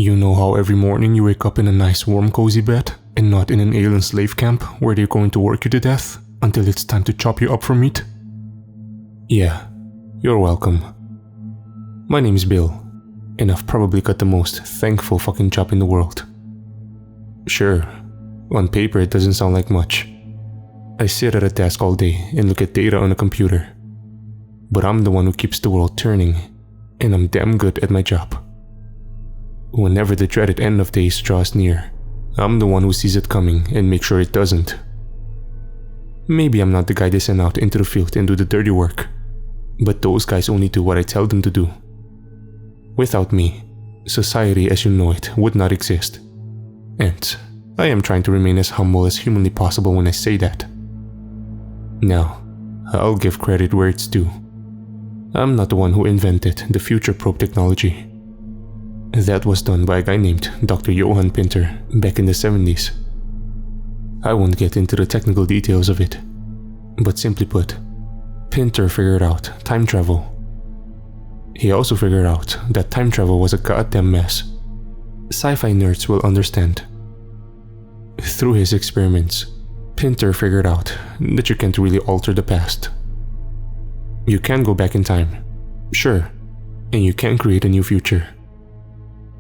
You know how every morning you wake up in a nice warm cozy bed and not in an alien slave camp where they're going to work you to death until it's time to chop you up for meat? Yeah, you're welcome. My name's Bill, and I've probably got the most thankful fucking job in the world. Sure, on paper it doesn't sound like much. I sit at a desk all day and look at data on a computer. But I'm the one who keeps the world turning, and I'm damn good at my job. Whenever the dreaded end of days draws near, I'm the one who sees it coming and makes sure it doesn't. Maybe I'm not the guy they send out into the field and do the dirty work, but those guys only do what I tell them to do. Without me, society as you know it would not exist. And I am trying to remain as humble as humanly possible when I say that. Now, I'll give credit where it's due. I'm not the one who invented the future probe technology. That was done by a guy named Dr. Johann Pinter back in the 70s. I won't get into the technical details of it, but simply put, Pinter figured out time travel. He also figured out that time travel was a goddamn mess. Sci-fi nerds will understand. Through his experiments, Pinter figured out that you can't really alter the past. You can go back in time, sure, and you can create a new future.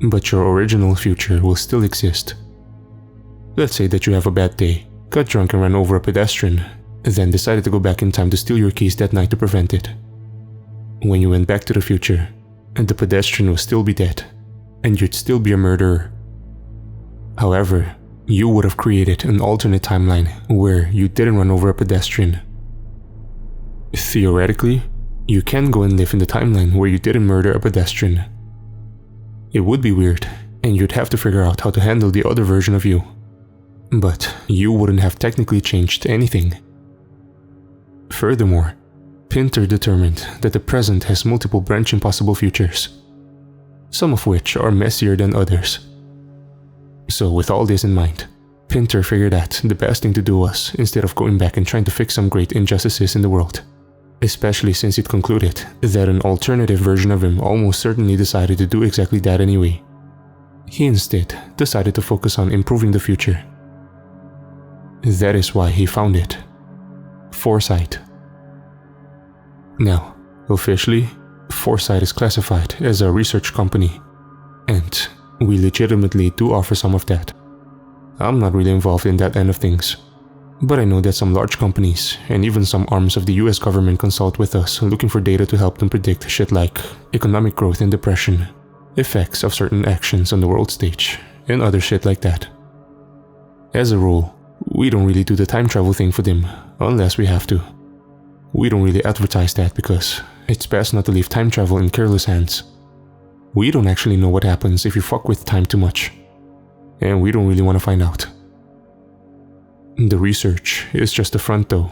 But your original future will still exist. Let's say that you have a bad day, got drunk and ran over a pedestrian, then decided to go back in time to steal your keys that night to prevent it. When you went back to the future, the pedestrian will still be dead, and you'd still be a murderer. However, you would have created an alternate timeline where you didn't run over a pedestrian. Theoretically, you can go and live in the timeline where you didn't murder a pedestrian. It would be weird, and you'd have to figure out how to handle the other version of you. But you wouldn't have technically changed anything. Furthermore, Pinter determined that the present has multiple branching possible futures, some of which are messier than others. So with all this in mind, Pinter figured that the best thing to do was, instead of going back and trying to fix some great injustices in the world, especially since it concluded that an alternative version of him almost certainly decided to do exactly that anyway, he instead decided to focus on improving the future. That is why he found it. Foresight. Now, officially, Foresight is classified as a research company, and we legitimately do offer some of that. I'm not really involved in that end of things, but I know that some large companies and even some arms of the US government consult with us looking for data to help them predict shit like economic growth and depression, effects of certain actions on the world stage, and other shit like that. As a rule, we don't really do the time travel thing for them unless we have to. We don't really advertise that because it's best not to leave time travel in careless hands. We don't actually know what happens if you fuck with time too much, and we don't really want to find out. The research is just the front though.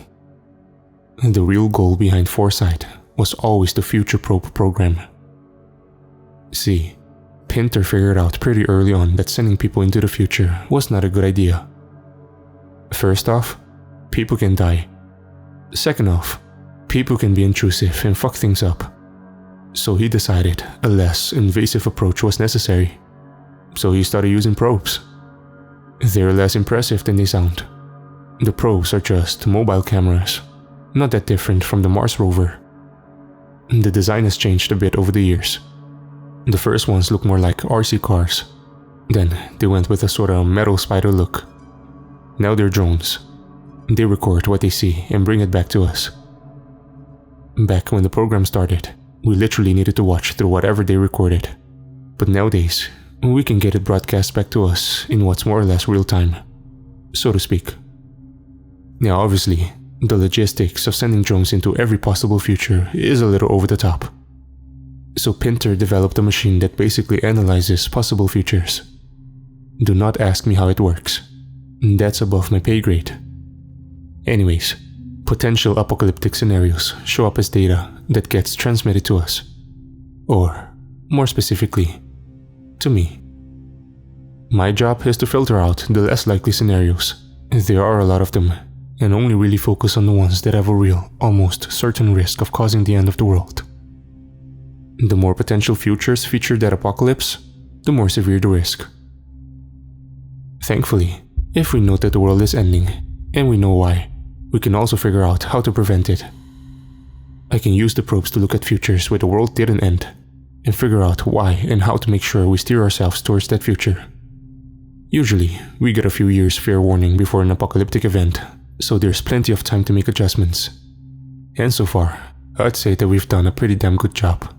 The real goal behind Foresight was always the Future Probe program. See, Pinter figured out pretty early on that sending people into the future was not a good idea. First off, people can die. Second off, people can be intrusive and fuck things up. So he decided a less invasive approach was necessary. So he started using probes. They're less impressive than they sound. The probes are just mobile cameras, not that different from the Mars rover. The design has changed a bit over the years. The first ones look more like RC cars. Then they went with a sort of metal spider look. Now they're drones. They record what they see and bring it back to us. Back when the program started, we literally needed to watch through whatever they recorded. But nowadays, we can get it broadcast back to us in what's more or less real time, so to speak. Now obviously, the logistics of sending drones into every possible future is a little over the top. So Pinter developed a machine that basically analyzes possible futures. Do not ask me how it works. That's above my pay grade. Anyways, potential apocalyptic scenarios show up as data that gets transmitted to us. Or, more specifically, to me. My job is to filter out the less likely scenarios. There are a lot of them, and only really focus on the ones that have a real, almost certain risk of causing the end of the world. The more potential futures feature that apocalypse, the more severe the risk. Thankfully, if we know that the world is ending, and we know why, we can also figure out how to prevent it. I can use the probes to look at futures where the world didn't end, and figure out why and how to make sure we steer ourselves towards that future. Usually, we get a few years fair warning before an apocalyptic event, so there's plenty of time to make adjustments. And so far, I'd say that we've done a pretty damn good job.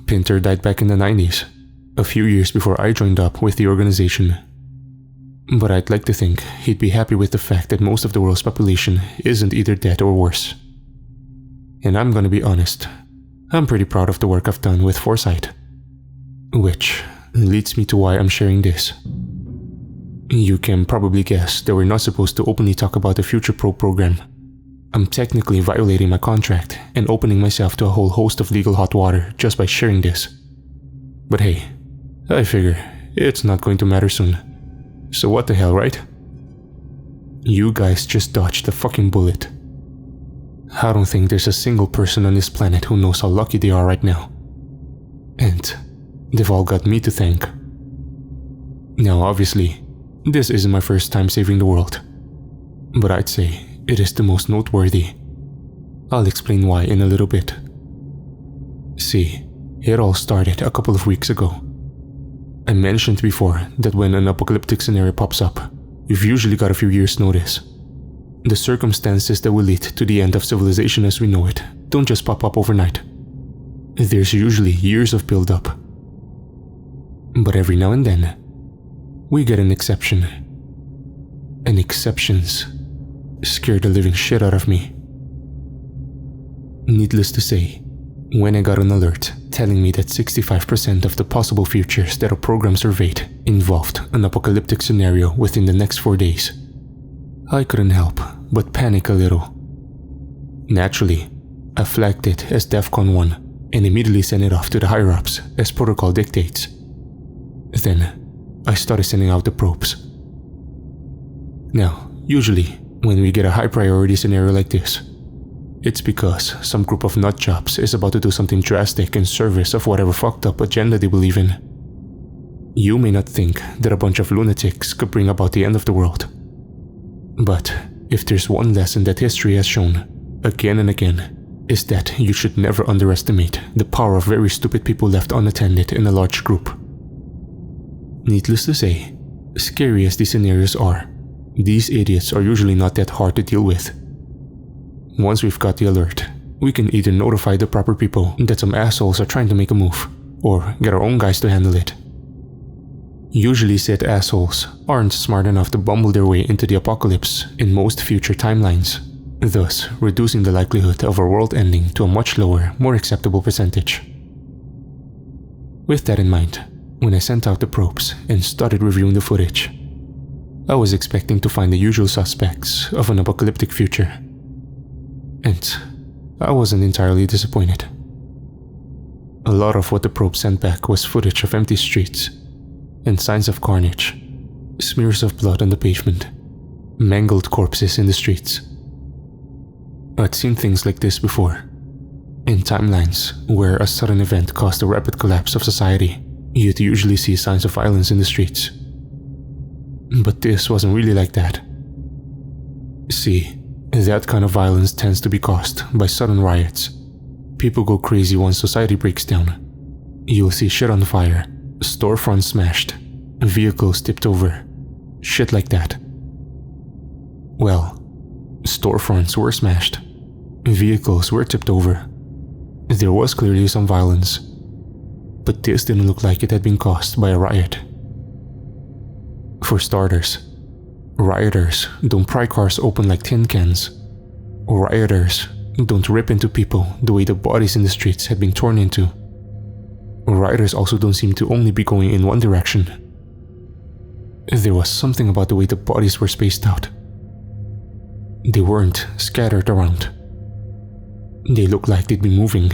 Pinter died back in the 90s, a few years before I joined up with the organization. But I'd like to think he'd be happy with the fact that most of the world's population isn't either dead or worse. And I'm gonna be honest, I'm pretty proud of the work I've done with foresight. Which leads me to why I'm sharing this. You can probably guess that we're not supposed to openly talk about the future probe program. I'm technically violating my contract and opening myself to a whole host of legal hot water just by sharing this. But hey, I figure it's not going to matter soon. So what the hell, right? You guys just dodged a fucking bullet. I don't think there's a single person on this planet who knows how lucky they are right now. And they've all got me to thank. Now obviously, this isn't my first time saving the world. But I'd say it is the most noteworthy. I'll explain why in a little bit. See, it all started a couple of weeks ago. I mentioned before that when an apocalyptic scenario pops up, we've usually got a few years' notice. The circumstances that will lead to the end of civilization as we know it don't just pop up overnight. There's usually years of build-up. But every now and then, we get an exception. And exceptions scare the living shit out of me. Needless to say, when I got an alert telling me that 65% of the possible futures that a program surveyed involved an apocalyptic scenario within the next 4 days, I couldn't help but panic a little. Naturally, I flagged it as DEFCON 1 and immediately sent it off to the higher-ups as protocol dictates. Then, I started sending out the probes. Now, usually, when we get a high-priority scenario like this, it's because some group of nutjobs is about to do something drastic in service of whatever fucked up agenda they believe in. You may not think that a bunch of lunatics could bring about the end of the world. But if there's one lesson that history has shown, again and again, is that you should never underestimate the power of very stupid people left unattended in a large group. Needless to say, scary as these scenarios are, these idiots are usually not that hard to deal with. Once we've got the alert, we can either notify the proper people that some assholes are trying to make a move, or get our own guys to handle it. Usually said assholes aren't smart enough to bumble their way into the apocalypse in most future timelines, thus reducing the likelihood of our world ending to a much lower, more acceptable percentage. With that in mind, when I sent out the probes and started reviewing the footage, I was expecting to find the usual suspects of an apocalyptic future. And I wasn't entirely disappointed. A lot of what the probe sent back was footage of empty streets, and signs of carnage, smears of blood on the pavement, mangled corpses in the streets. I'd seen things like this before. In timelines where a sudden event caused a rapid collapse of society, you'd usually see signs of violence in the streets. But this wasn't really like that. See, that kind of violence tends to be caused by sudden riots. People go crazy once society breaks down. You'll see shit on fire, storefronts smashed, vehicles tipped over, shit like that. Well, storefronts were smashed, vehicles were tipped over. There was clearly some violence, but this didn't look like it had been caused by a riot. For starters, rioters don't pry cars open like tin cans. Rioters don't rip into people the way the bodies in the streets had been torn into. Rioters also don't seem to only be going in one direction. There was something about the way the bodies were spaced out. They weren't scattered around. They looked like they'd been moving,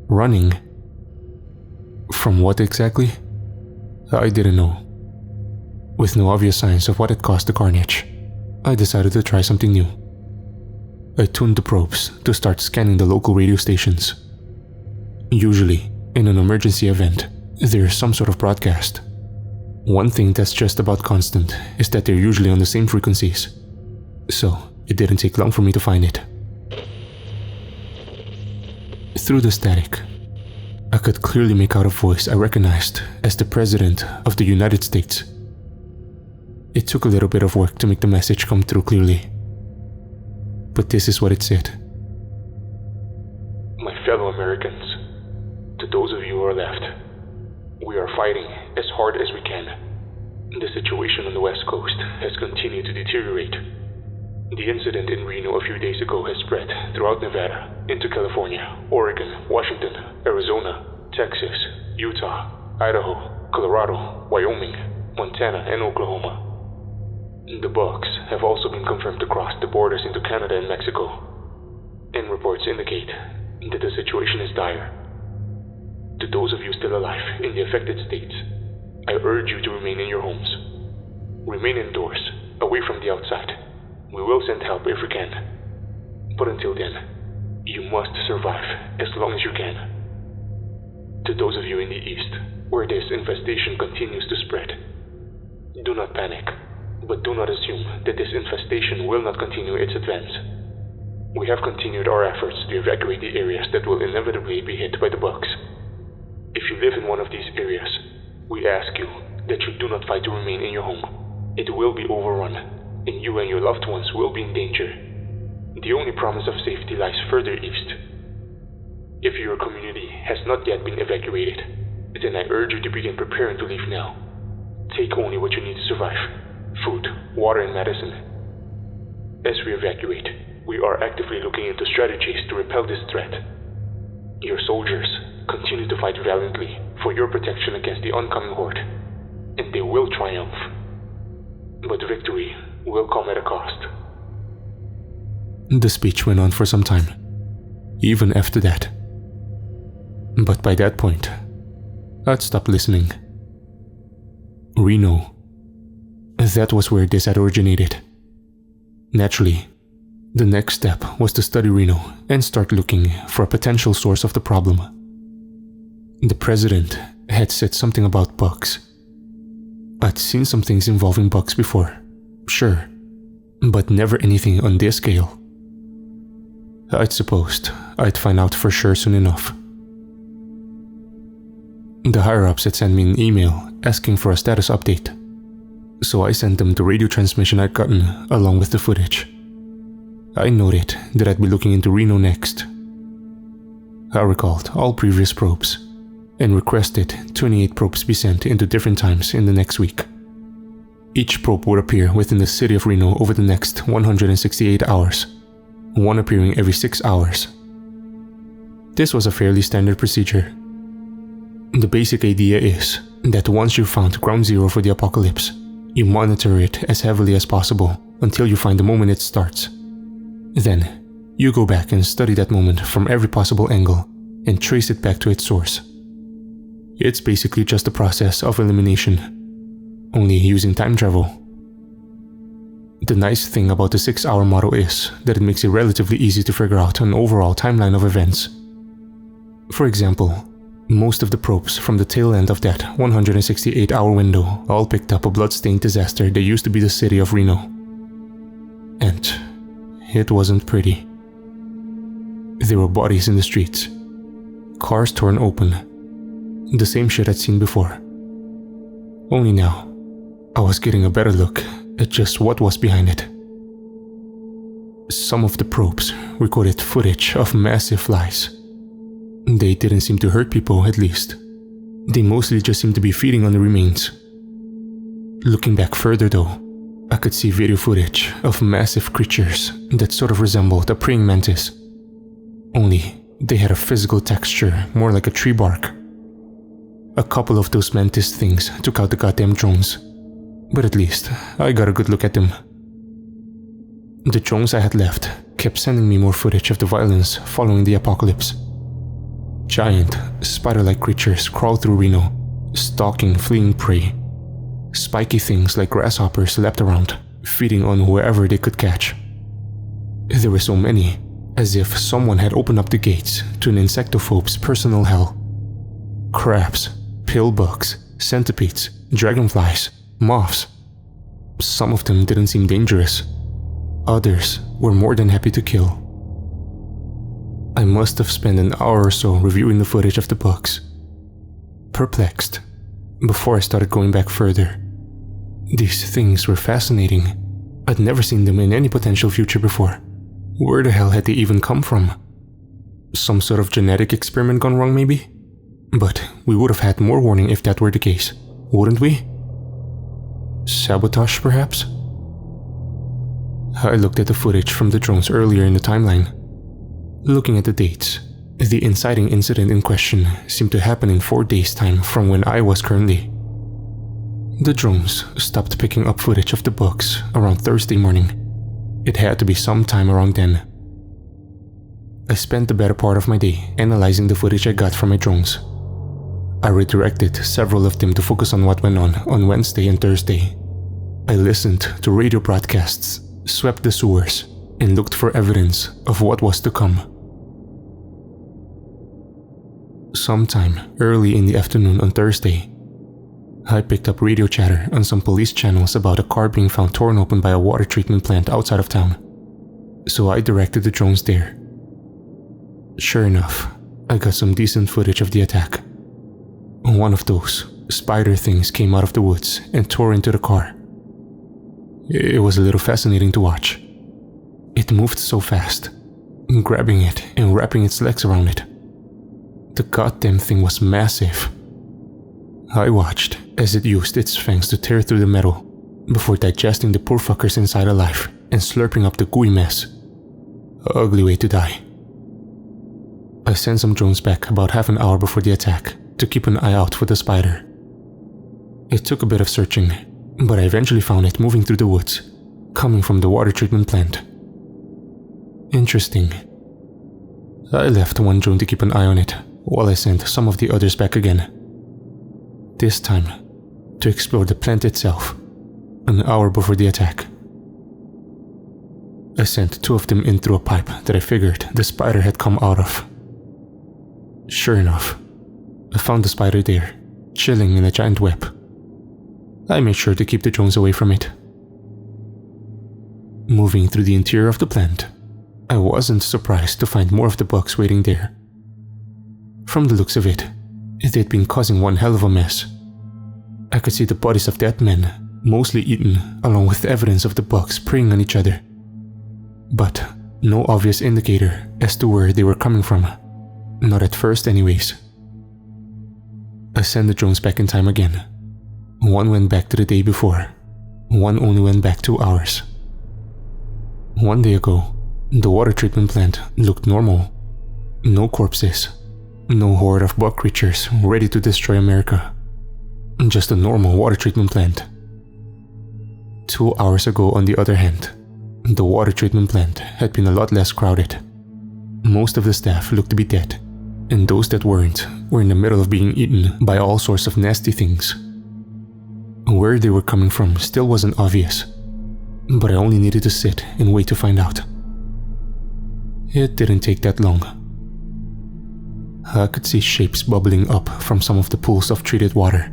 running. From what exactly? I didn't know. With no obvious signs of what had caused the carnage, I decided to try something new. I tuned the probes to start scanning the local radio stations. Usually, in an emergency event, there's some sort of broadcast. One thing that's just about constant is that they're usually on the same frequencies. So it didn't take long for me to find it. Through the static, I could clearly make out a voice I recognized as the President of the United States. It took a little bit of work to make the message come through clearly. But this is what it said. My fellow Americans, to those of you who are left, we are fighting as hard as we can. The situation on the West Coast has continued to deteriorate. The incident in Reno a few days ago has spread throughout Nevada, into California, Oregon, Washington, Arizona, Texas, Utah, Idaho, Colorado, Wyoming, Montana, and Oklahoma. The bugs have also been confirmed to cross the borders into Canada and Mexico, and reports indicate that the situation is dire. To those of you still alive in the affected states, I urge you to remain in your homes. Remain indoors, away from the outside. We will send help if we can. But until then, you must survive as long as you can. To those of you in the east, where this infestation continues to spread, do not panic, but do not assume that this infestation will not continue its advance. We have continued our efforts to evacuate the areas that will inevitably be hit by the bugs. If you live in one of these areas, we ask you that you do not fight to remain in your home. It will be overrun, and you and your loved ones will be in danger. The only promise of safety lies further east. If your community has not yet been evacuated, then I urge you to begin preparing to leave now. Take only what you need to survive: food, water, and medicine. As we evacuate, we are actively looking into strategies to repel this threat. Your soldiers continue to fight valiantly for your protection against the oncoming horde, and they will triumph. But victory will come at a cost. The speech went on for some time, even after that. But by that point, I'd stopped listening. Reno. That was where this had originated. Naturally, the next step was to study Reno and start looking for a potential source of the problem. The president had said something about bugs. I'd seen some things involving bugs before, sure, but never anything on this scale. I'd supposed I'd find out for sure soon enough. The higher-ups had sent me an email asking for a status update, so I sent them the radio transmission I'd gotten along with the footage. I noted that I'd be looking into Reno next. I recalled all previous probes and requested 28 probes be sent into different times in the next week. Each probe would appear within the city of Reno over the next 168 hours, one appearing every 6 hours. This was a fairly standard procedure. The basic idea is that once you've found ground zero for the apocalypse, you monitor it as heavily as possible until you find the moment it starts. Then, you go back and study that moment from every possible angle and trace it back to its source. It's basically just a process of elimination, only using time travel. The nice thing about the 6-hour model is that it makes it relatively easy to figure out an overall timeline of events. For example, most of the probes from the tail end of that 168-hour window all picked up a blood-stained disaster that used to be the city of Reno. And it wasn't pretty. There were bodies in the streets, cars torn open, the same shit I'd seen before. Only now, I was getting a better look at just what was behind it. Some of the probes recorded footage of massive flies. They didn't seem to hurt people, at least. They mostly just seemed to be feeding on the remains. Looking back further though, I could see video footage of massive creatures that sort of resembled a praying mantis. Only they had a physical texture more like a tree bark. A couple of those mantis things took out the goddamn drones, but at least I got a good look at them. The drones I had left kept sending me more footage of the violence following the apocalypse. Giant, spider-like creatures crawled through Reno, stalking fleeing prey. Spiky things like grasshoppers leapt around, feeding on whoever they could catch. There were so many, as if someone had opened up the gates to an insectophobe's personal hell. Crabs, pill bugs, centipedes, dragonflies, moths. Some of them didn't seem dangerous. Others were more than happy to kill. I must have spent an hour or so reviewing the footage of the bugs, perplexed, before I started going back further. These things were fascinating. I'd never seen them in any potential future before. Where the hell had they even come from? Some sort of genetic experiment gone wrong, maybe? But we would have had more warning if that were the case, wouldn't we? Sabotage, perhaps? I looked at the footage from the drones earlier in the timeline. Looking at the dates, the inciting incident in question seemed to happen in 4 days' time from when I was currently. The drones stopped picking up footage of the bugs around Thursday morning. It had to be sometime around then. I spent the better part of my day analyzing the footage I got from my drones. I redirected several of them to focus on what went on Wednesday and Thursday. I listened to radio broadcasts, swept the sewers, and looked for evidence of what was to come. Sometime early in the afternoon on Thursday, I picked up radio chatter on some police channels about a car being found torn open by a water treatment plant outside of town, so I directed the drones there. Sure enough, I got some decent footage of the attack. One of those spider things came out of the woods and tore into the car. It was a little fascinating to watch. It moved so fast, grabbing it and wrapping its legs around it. The goddamn thing was massive. I watched as it used its fangs to tear through the metal before digesting the poor fuckers inside alive and slurping up the gooey mess. Ugly way to die. I sent some drones back about half an hour before the attack to keep an eye out for the spider. It took a bit of searching, but I eventually found it moving through the woods, coming from the water treatment plant. Interesting. I left one drone to keep an eye on it, while I sent some of the others back again. This time, to explore the plant itself, an hour before the attack. I sent 2 of them in through a pipe that I figured the spider had come out of. Sure enough, I found the spider there, chilling in a giant web. I made sure to keep the drones away from it. Moving through the interior of the plant, I wasn't surprised to find more of the bugs waiting there. From the looks of it, they'd been causing one hell of a mess. I could see the bodies of dead men, mostly eaten, along with evidence of the bugs preying on each other. But no obvious indicator as to where they were coming from. Not at first anyways. I sent the drones back in time again. One went back to the day before. One only went back 2 hours. 1 day ago, the water treatment plant looked normal. No corpses. No horde of bug creatures ready to destroy America. Just a normal water treatment plant. 2 hours ago, on the other hand, the water treatment plant had been a lot less crowded. Most of the staff looked to be dead, and those that weren't were in the middle of being eaten by all sorts of nasty things. Where they were coming from still wasn't obvious, but I only needed to sit and wait to find out. It didn't take that long. I could see shapes bubbling up from some of the pools of treated water.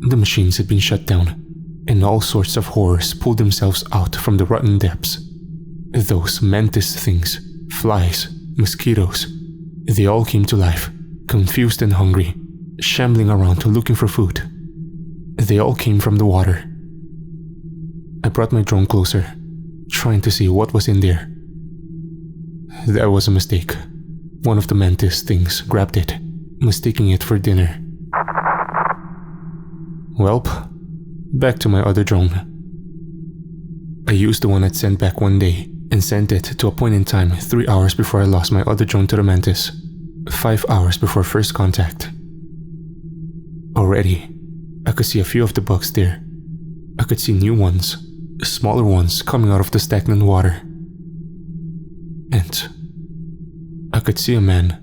The machines had been shut down, and all sorts of horrors pulled themselves out from the rotten depths. Those mantis things, flies, mosquitoes, they all came to life, confused and hungry, shambling around looking for food. They all came from the water. I brought my drone closer, trying to see what was in there. That was a mistake. One of the mantis things grabbed it, mistaking it for dinner. Welp, back to my other drone. I used the one I'd sent back one day and sent it to a point in time 3 hours before I lost my other drone to the mantis, 5 hours before first contact. Already, I could see a few of the bugs there. I could see new ones, smaller ones coming out of the stagnant water. And I could see a man.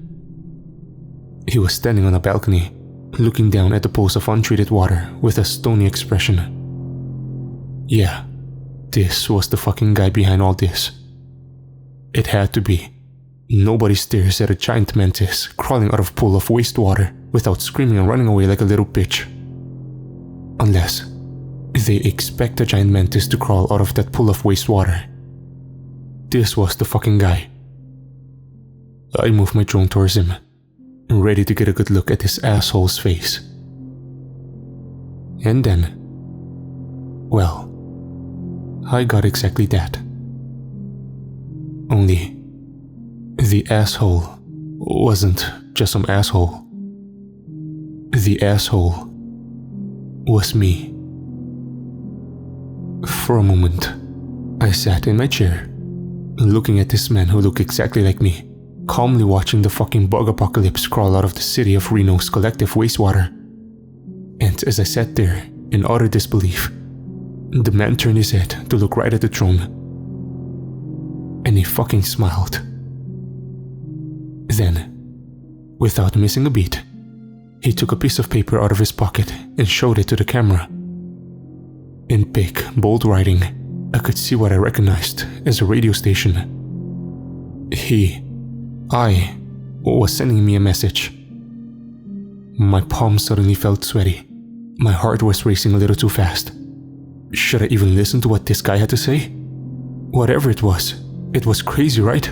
He was standing on a balcony, looking down at the pools of untreated water with a stony expression. Yeah, this was the fucking guy behind all this. It had to be. Nobody stares at a giant mantis crawling out of a pool of wastewater without screaming and running away like a little bitch. Unless they expect a giant mantis to crawl out of that pool of wastewater. This was the fucking guy. I moved my drone towards him, ready to get a good look at this asshole's face. And then, well, I got exactly that. Only, the asshole wasn't just some asshole. The asshole was me. For a moment, I sat in my chair, looking at this man who looked exactly like me, calmly watching the fucking bug apocalypse crawl out of the city of Reno's collective wastewater. And as I sat there in utter disbelief, the man turned his head to look right at the drone. And he fucking smiled. Then, without missing a beat, he took a piece of paper out of his pocket and showed it to the camera. In big, bold writing, I could see what I recognized as a radio station. I was sending me a message. My palms suddenly felt sweaty. My heart was racing a little too fast. Should I even listen to what this guy had to say? Whatever it was crazy, right?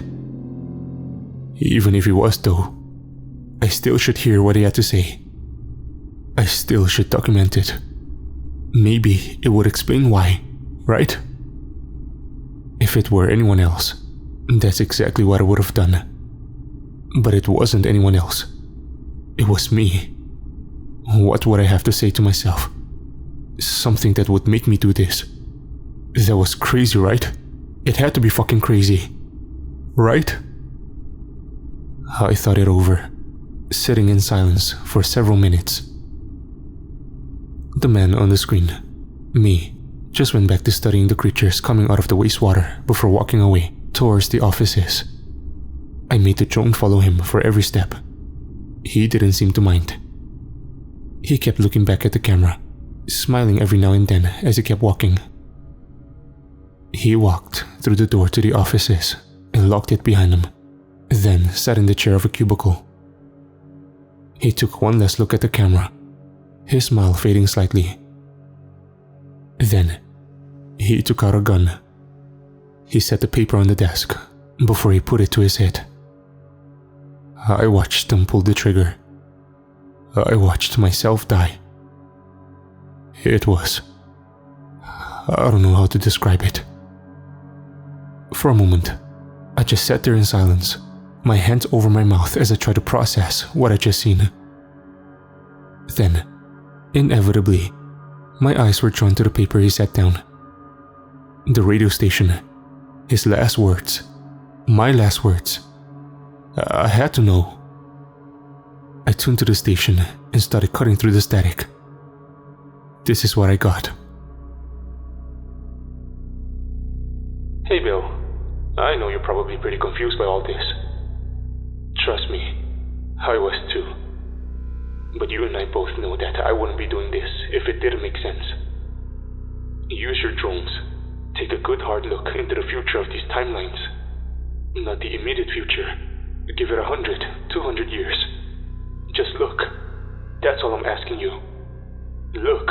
Even if he was though, I still should hear what he had to say. I still should document it. Maybe it would explain why, right? If it were anyone else, that's exactly what I would have done. But it wasn't anyone else. It was me. What would I have to say to myself? Something that would make me do this. That was crazy, right? It had to be fucking crazy. Right? I thought it over, sitting in silence for several minutes. The man on the screen, me, just went back to studying the creatures coming out of the wastewater before walking away towards the offices. I made the drone follow him for every step. He didn't seem to mind. He kept looking back at the camera, smiling every now and then as he kept walking. He walked through the door to the offices and locked it behind him, then sat in the chair of a cubicle. He took one last look at the camera, his smile fading slightly. Then, he took out a gun. He set the paper on the desk before he put it to his head. I watched him pull the trigger. I watched myself die. It was... I don't know how to describe it. For a moment, I just sat there in silence, my hands over my mouth as I tried to process what I'd just seen. Then, inevitably, my eyes were drawn to the paper he set down. The radio station. His last words. My last words. I had to know. I tuned to the station and started cutting through the static. This is what I got. Hey Bill, I know you're probably pretty confused by all this. Trust me, I was too. But you and I both know that I wouldn't be doing this if it didn't make sense. Use your drones. Take a good hard look into the future of these timelines. Not the immediate future. Give it 100, 200 years. Just look. That's all I'm asking you. Look.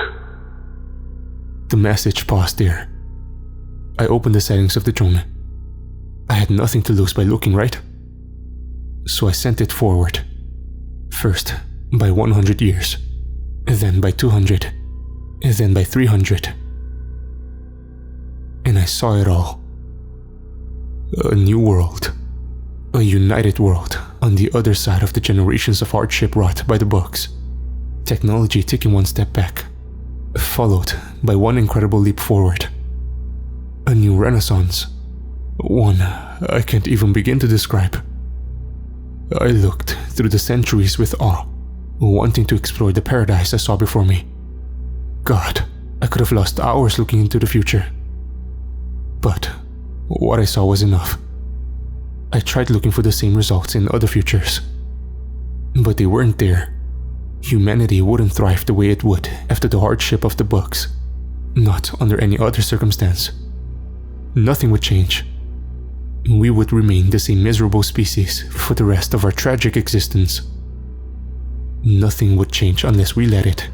The message paused there. I opened the settings of the drone. I had nothing to lose by looking, right? So I sent it forward. First by 100 years, then by 200, and then by 300. And I saw it all. A new world. A united world on the other side of the generations of hardship wrought by the books. Technology taking one step back, followed by one incredible leap forward. A new renaissance. One I can't even begin to describe. I looked through the centuries with awe, wanting to explore the paradise I saw before me. God, I could have lost hours looking into the future. But what I saw was enough. I tried looking for the same results in other futures, but they weren't there. Humanity wouldn't thrive the way it would after the hardship of the books, not under any other circumstance. Nothing would change. We would remain the same miserable species for the rest of our tragic existence. Nothing would change unless we let it.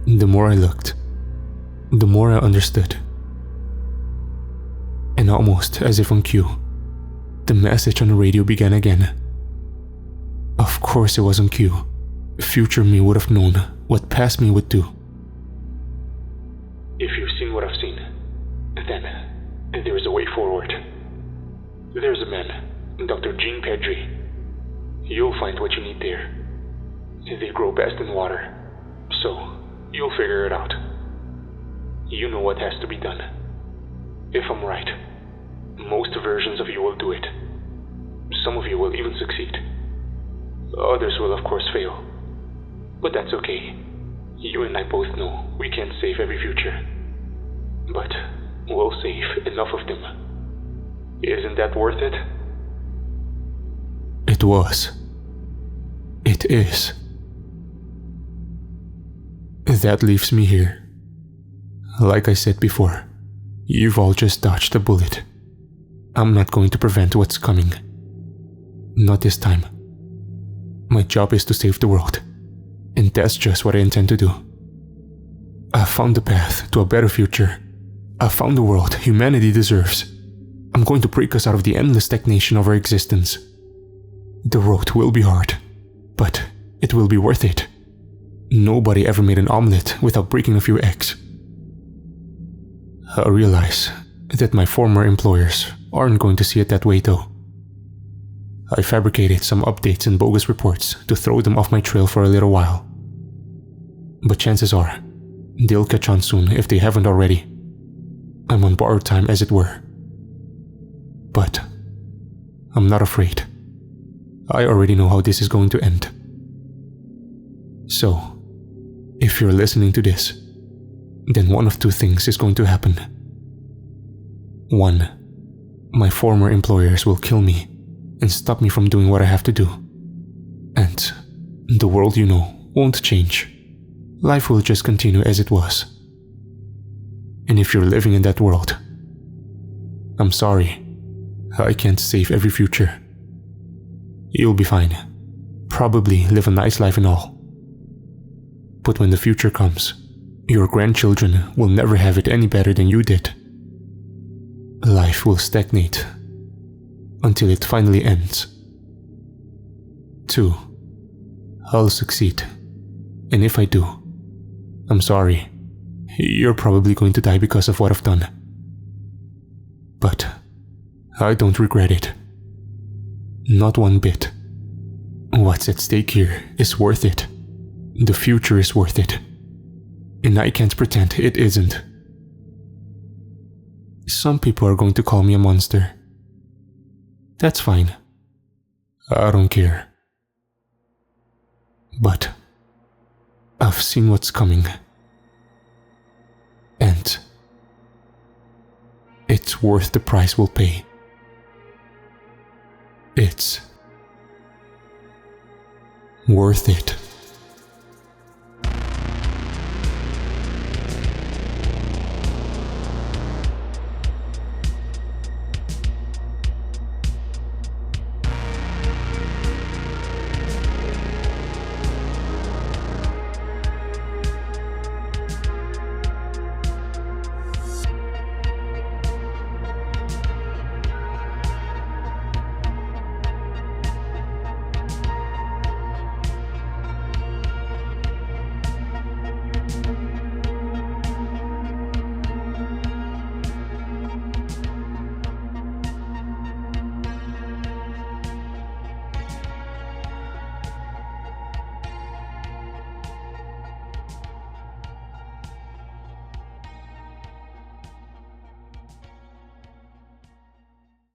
The more I looked, the more I understood. And almost as if on cue, the message on the radio began again. Of course it was on cue. Future me would have known what past me would do. If you've seen what I've seen, then there is a way forward. There's a man, Dr. Jean Pedri. You'll find what you need there. They grow best in water, so you'll figure it out. You know what has to be done. If I'm right, most versions of you will do it. Some of you will even succeed. Others will of course fail. But that's okay. You and I both know we can't save every future. But we'll save enough of them. Isn't that worth it? It was. It is. That leaves me here. Like I said before, you've all just dodged a bullet. I'm not going to prevent what's coming. Not this time. My job is to save the world, and that's just what I intend to do. I've found the path to a better future. I've found the world humanity deserves. I'm going to break us out of the endless stagnation of our existence. The road will be hard, but it will be worth it. Nobody ever made an omelette without breaking a few eggs. I realize that my former employers aren't going to see it that way though. I fabricated some updates and bogus reports to throw them off my trail for a little while. But chances are, they'll catch on soon if they haven't already. I'm on borrowed time as it were. But I'm not afraid. I already know how this is going to end. So, if you're listening to this, then one of two things is going to happen. 1. My former employers will kill me and stop me from doing what I have to do. And the world you know won't change. Life will just continue as it was. And if you're living in that world, I'm sorry, I can't save every future. You'll be fine. Probably live a nice life and all. But when the future comes, your grandchildren will never have it any better than you did. Life will stagnate until it finally ends. 2. I'll succeed. And if I do, I'm sorry. You're probably going to die because of what I've done. But I don't regret it. Not one bit. What's at stake here is worth it. The future is worth it. And I can't pretend it isn't. Some people are going to call me a monster. That's fine. I don't care. But I've seen what's coming. And it's worth the price we'll pay. It's worth it.